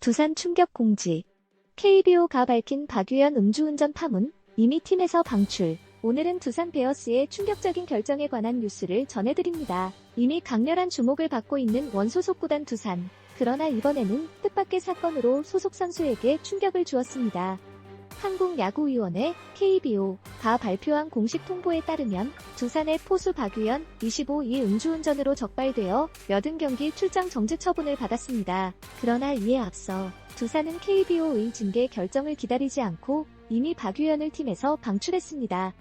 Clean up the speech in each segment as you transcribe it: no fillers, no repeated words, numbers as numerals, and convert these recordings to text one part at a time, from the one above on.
두산 충격 공지. KBO가 밝힌 박유현 음주운전 파문, 이미 팀에서 방출. 오늘은 두산 베어스의 충격적인 결정에 관한 뉴스를 전해드립니다. 이미 강렬한 주목을 받고 있는 원소속 구단 두산. 그러나 이번에는 뜻밖의 사건으로 소속 선수에게 충격을 주었습니다. 한국야구위원회 KBO가 발표한 공식 통보에 따르면 두산의 포수 박유현 25일 음주운전으로 적발되어 80경기 출장 정지 처분을 받았습니다. 그러나 이에 앞서 두산은 KBO의 징계 결정을 기다리지 않고 이미 박유현을 팀에서 방출했습니다.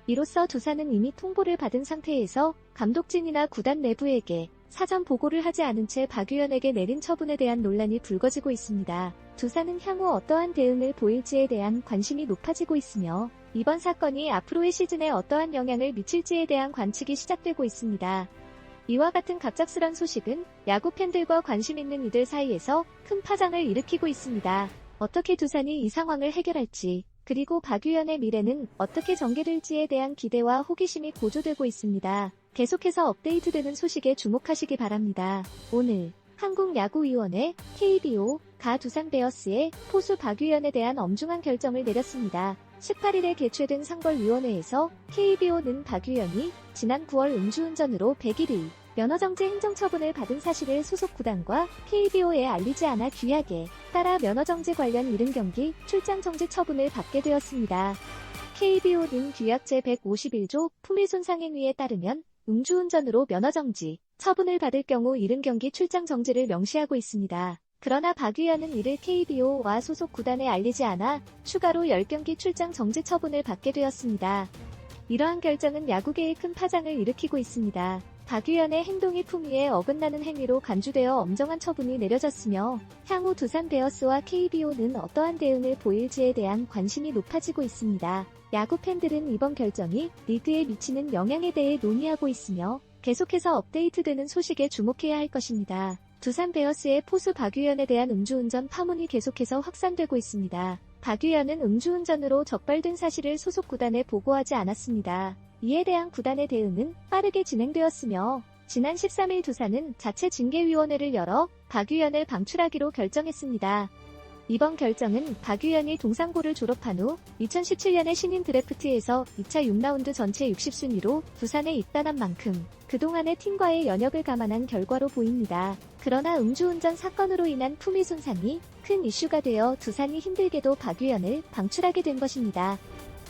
이로써 두산은 이미 통보를 받은 상태에서 감독진이나 구단 내부에게 사전 보고를 하지 않은 채 박유현에게 내린 처분에 대한 논란이 불거지고 있습니다. 두산은 향후 어떠한 대응을 보일지에 대한 관심이 높아지고 있으며 이번 사건이 앞으로의 시즌에 어떠한 영향을 미칠지에 대한 관측이 시작되고 있습니다. 이와 같은 갑작스런 소식은 야구 팬들과 관심 있는 이들 사이에서 큰 파장을 일으키고 있습니다. 어떻게 두산이 이 상황을 해결할지, 그리고 박유현의 미래는 어떻게 전개될지에 대한 기대와 호기심이 고조되고 있습니다. 계속해서 업데이트되는 소식에 주목하시기 바랍니다. 오늘 한국야구위원회 KBO가 두산 베어스의 포수 박유현에 대한 엄중한 결정을 내렸습니다. 18일에 개최된 상벌위원회에서 KBO는 박유현이 지난 9월 음주운전으로 101일 면허정지 행정처분을 받은 사실을 소속 구단과 KBO에 알리지 않아 규약에 따라 면허정지 관련 70경기 출장정지 처분을 받게 되었습니다. KBO는 규약 제151조 품위손상행위에 따르면 음주운전으로 면허정지 처분을 받을 경우 70경기 출장정지를 명시하고 있습니다. 그러나 박유현은 이를 KBO와 소속 구단에 알리지 않아 추가로 10경기 출장 정지 처분을 받게 되었습니다. 이러한 결정은 야구계에 큰 파장을 일으키고 있습니다. 박유현의 행동이 품위에 어긋나는 행위로 간주되어 엄정한 처분이 내려졌으며 향후 두산 베어스와 KBO는 어떠한 대응을 보일지에 대한 관심이 높아지고 있습니다. 야구 팬들은 이번 결정이 리그에 미치는 영향에 대해 논의하고 있으며 계속해서 업데이트되는 소식에 주목해야 할 것입니다. 두산 베어스의 포수 박유현에 대한 음주운전 파문이 계속해서 확산되고 있습니다. 박유현은 음주운전으로 적발된 사실을 소속 구단에 보고하지 않았습니다. 이에 대한 구단의 대응은 빠르게 진행되었으며 지난 13일 두산은 자체 징계위원회를 열어 박유현을 방출하기로 결정했습니다. 이번 결정은 박유현이 동상고를 졸업한 후 2017년에 신인 드래프트에서 2차 6라운드 전체 60순위로 두산에 입단한 만큼 그동안의 팀과의 연역을 감안한 결과로 보입니다. 그러나 음주운전 사건으로 인한 품위 손상이 큰 이슈가 되어 두산이 힘들게도 박유현을 방출하게 된 것입니다.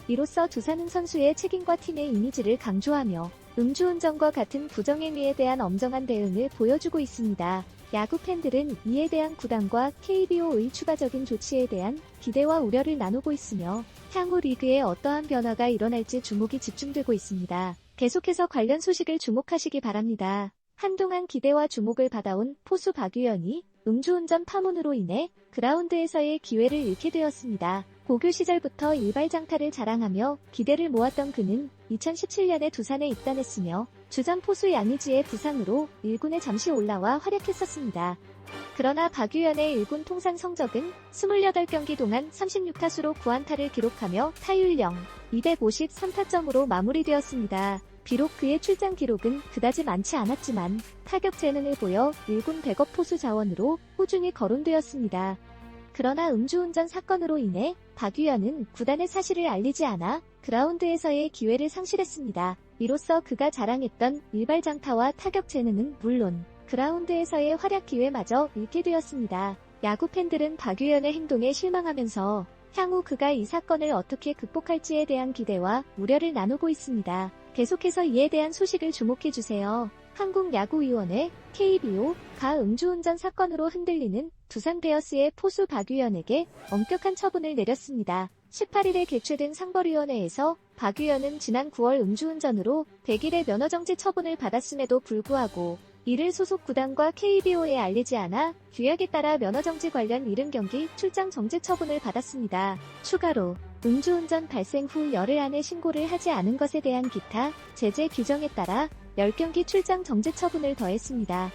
이로써 두산은 선수의 책임과 팀의 이미지를 강조하며 음주운전과 같은 부정행위에 대한 엄정한 대응을 보여주고 있습니다. 야구 팬들은 이에 대한 구단과 KBO의 추가적인 조치에 대한 기대와 우려를 나누고 있으며 향후 리그에 어떠한 변화가 일어날지 주목이 집중되고 있습니다. 계속해서 관련 소식을 주목하시기 바랍니다. 한동안 기대와 주목을 받아온 포수 박유현이 음주운전 파문으로 인해 그라운드에서의 기회를 잃게 되었습니다. 고교 시절부터 일발장타를 자랑하며 기대를 모았던 그는 2017년에 두산에 입단했으며 주전 포수 양의지의 부상으로 1군에 잠시 올라와 활약했었습니다. 그러나 박유현의 1군 통산 성적은 28경기 동안 36타수로 9안타를 기록하며 타율 253타점으로 마무리되었습니다. 비록 그의 출장 기록은 그다지 많지 않았지만 타격 재능을 보여 1군 백업 포수 자원으로 꾸준히 거론되었습니다. 그러나 음주운전 사건으로 인해 박유현은 구단의 사실을 알리지 않아 그라운드에서의 기회를 상실했습니다. 이로써 그가 자랑했던 일발장타와 타격 재능은 물론 그라운드에서의 활약 기회마저 잃게 되었습니다. 야구 팬들은 박유현의 행동에 실망하면서 향후 그가 이 사건을 어떻게 극복할지에 대한 기대와 우려를 나누고 있습니다. 계속해서 이에 대한 소식을 주목해주세요. 한국야구위원회 KBO가 음주운전 사건으로 흔들리는 두산 베어스의 포수 박유현에게 엄격한 처분을 내렸습니다. 18일에 개최된 상벌위원회에서 박유현은 지난 9월 음주운전으로 100일의 면허정지 처분을 받았음에도 불구하고 이를 소속 구단과 KBO에 알리지 않아 규약에 따라 면허정지 관련 70경기 출장 정지 처분을 받았습니다. 추가로 음주운전 발생 후 열흘 안에 신고를 하지 않은 것에 대한 기타 제재 규정에 따라 10경기 출장 정지 처분을 더했습니다.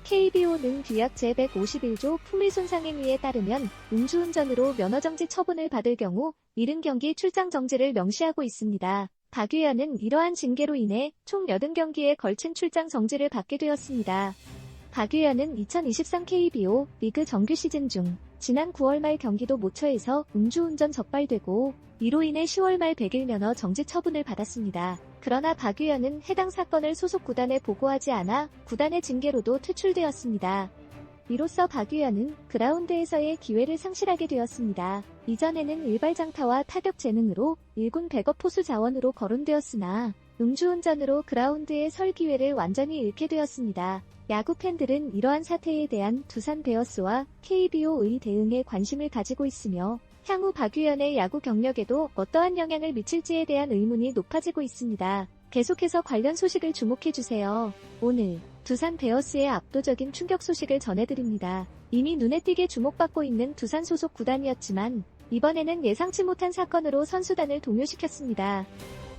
KBO는 규약 제151조 품위손상행위에 따르면 음주운전으로 면허정지 처분을 받을 경우 70경기 출장 정지를 명시하고 있습니다. 박유현은 이러한 징계로 인해 총 80경기에 걸친 출장 정지를 받게 되었습니다. 박유현은 2023 KBO 리그 정규 시즌 중 지난 9월 말 경기도 모처에서 음주운전 적발되고 이로 인해 10월 말 100일 면허 정지 처분을 받았습니다. 그러나 박유현은 해당 사건을 소속 구단에 보고하지 않아 구단의 징계로도 퇴출되었습니다. 이로써 박유현은 그라운드에서의 기회를 상실하게 되었습니다. 이전에는 일발장타와 타격 재능으로 1군 백업 포수 자원으로 거론되었으나 음주운전으로 그라운드에 설 기회를 완전히 잃게 되었습니다. 야구 팬들은 이러한 사태에 대한 두산 베어스와 KBO의 대응에 관심을 가지고 있으며 향후 박유현의 야구 경력에도 어떠한 영향을 미칠지에 대한 의문이 높아지고 있습니다. 계속해서 관련 소식을 주목해주세요. 오늘 두산 베어스의 압도적인 충격 소식을 전해드립니다. 이미 눈에 띄게 주목받고 있는 두산 소속 구단이었지만 이번에는 예상치 못한 사건으로 선수단을 동요시켰습니다.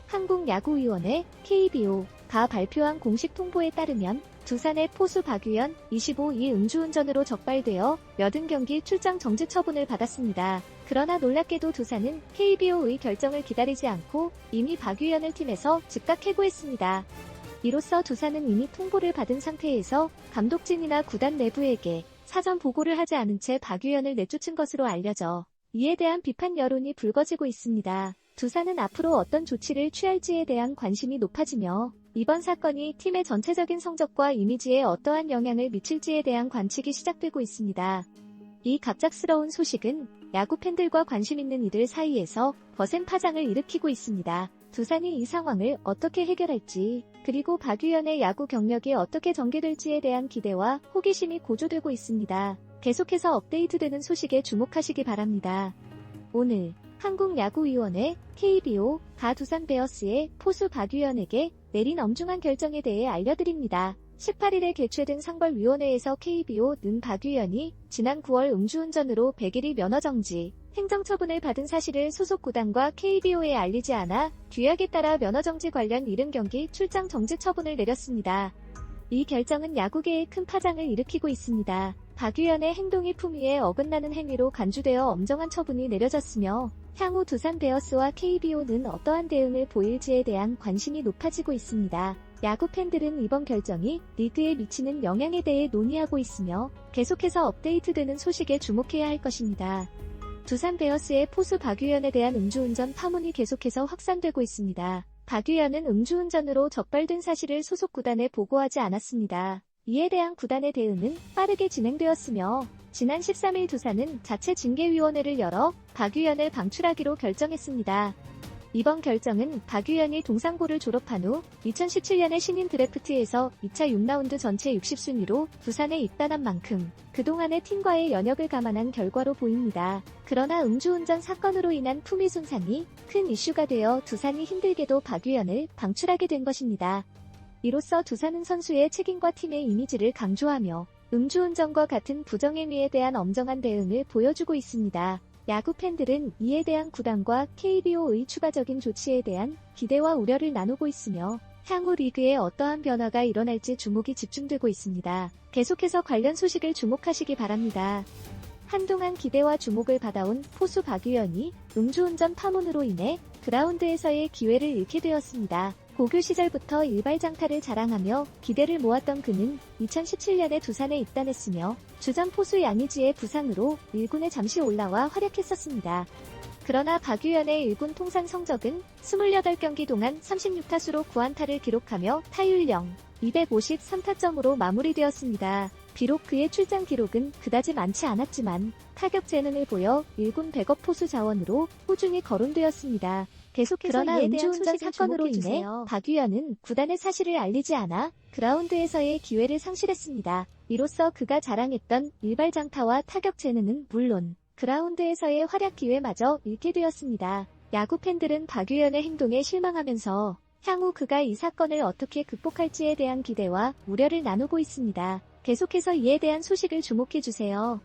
한국야구위원회 KBO가 발표한 공식 통보에 따르면 두산의 포수 박유현 25이 음주운전으로 적발되어 80경기 출장 정지 처분을 받았습니다. 그러나 놀랍게도 두산은 KBO의 결정을 기다리지 않고 이미 박유현을 팀에서 즉각 해고했습니다. 이로써 두산은 이미 통보를 받은 상태에서 감독진이나 구단 내부에게 사전 보고를 하지 않은 채 박유현을 내쫓은 것으로 알려져 이에 대한 비판 여론이 불거지고 있습니다. 두산은 앞으로 어떤 조치를 취할지에 대한 관심이 높아지며 이번 사건이 팀의 전체적인 성적과 이미지에 어떠한 영향을 미칠지에 대한 관측이 시작되고 있습니다. 이 갑작스러운 소식은 야구 팬들과 관심 있는 이들 사이에서 거센 파장을 일으키고 있습니다. 두산이 이 상황을 어떻게 해결할지, 그리고 박유현의 야구 경력이 어떻게 전개될지에 대한 기대와 호기심이 고조되고 있습니다. 계속해서 업데이트되는 소식에 주목하시기 바랍니다. 오늘 한국야구위원회 KBO가 두산 베어스의 포수 박유현에게 내린 엄중한 결정에 대해 알려드립니다. 18일에 개최된 상벌위원회에서 KBO는 박유현이 지난 9월 음주운전으로 100일이 면허정지, 행정처분을 받은 사실을 소속 구단과 KBO에 알리지 않아 규약에 따라 면허정지 관련 70경기 출장 정지 처분을 내렸습니다. 이 결정은 야구계에 큰 파장을 일으키고 있습니다. 박유현의 행동이 품위에 어긋나는 행위로 간주되어 엄정한 처분이 내려졌으며 향후 두산 베어스와 KBO는 어떠한 대응을 보일지에 대한 관심이 높아지고 있습니다. 야구 팬들은 이번 결정이 리그에 미치는 영향에 대해 논의하고 있으며 계속해서 업데이트되는 소식에 주목해야 할 것입니다. 두산 베어스의 포수 박유현에 대한 음주운전 파문이 계속해서 확산되고 있습니다. 박유현은 음주운전으로 적발된 사실을 소속 구단에 보고하지 않았습니다. 이에 대한 구단의 대응은 빠르게 진행되었으며 지난 13일 두산은 자체 징계위원회를 열어 박유현을 방출하기로 결정했습니다. 이번 결정은 박유현이 동상고를 졸업한 후 2017년에 신인 드래프트에서 2차 6라운드 전체 60순위로 두산에 입단한 만큼 그동안의 팀과의 연역을 감안한 결과로 보입니다. 그러나 음주운전 사건으로 인한 품위 손상이 큰 이슈가 되어 두산이 힘들게도 박유현을 방출하게 된 것입니다. 이로써 두산은 선수의 책임과 팀의 이미지를 강조하며 음주운전과 같은 부정행위에 대한 엄정한 대응을 보여주고 있습니다. 야구 팬들은 이에 대한 구단과 KBO의 추가적인 조치에 대한 기대와 우려를 나누고 있으며 향후 리그에 어떠한 변화가 일어날지 주목이 집중되고 있습니다. 계속해서 관련 소식을 주목하시기 바랍니다. 한동안 기대와 주목을 받아온 포수 박유현이 음주운전 파문으로 인해 그라운드에서의 기회를 잃게 되었습니다. 고교 시절부터 일발장타를 자랑하며 기대를 모았던 그는 2017년에 두산에 입단했으며 주전 포수 양의지의 부상으로 1군에 잠시 올라와 활약했었습니다. 그러나 박유현의 1군 통산 성적은 28경기 동안 36타수로 9안타를 기록하며 타율 0, 253타점으로 마무리되었습니다. 비록 그의 출장 기록은 그다지 많지 않았지만 타격 재능을 보여 1군 백업 포수 자원으로 꾸준히 거론되었습니다. 계속해서 그러나 음주운전 사건으로 인해 박유현은 구단의 사실을 알리지 않아 그라운드에서의 기회를 상실했습니다. 이로써 그가 자랑했던 일발장타와 타격 재능은 물론 그라운드에서의 활약 기회마저 잃게 되었습니다. 야구 팬들은 박유현의 행동에 실망하면서 향후 그가 이 사건을 어떻게 극복할지에 대한 기대와 우려를 나누고 있습니다. 계속해서 이에 대한 소식을 주목해주세요.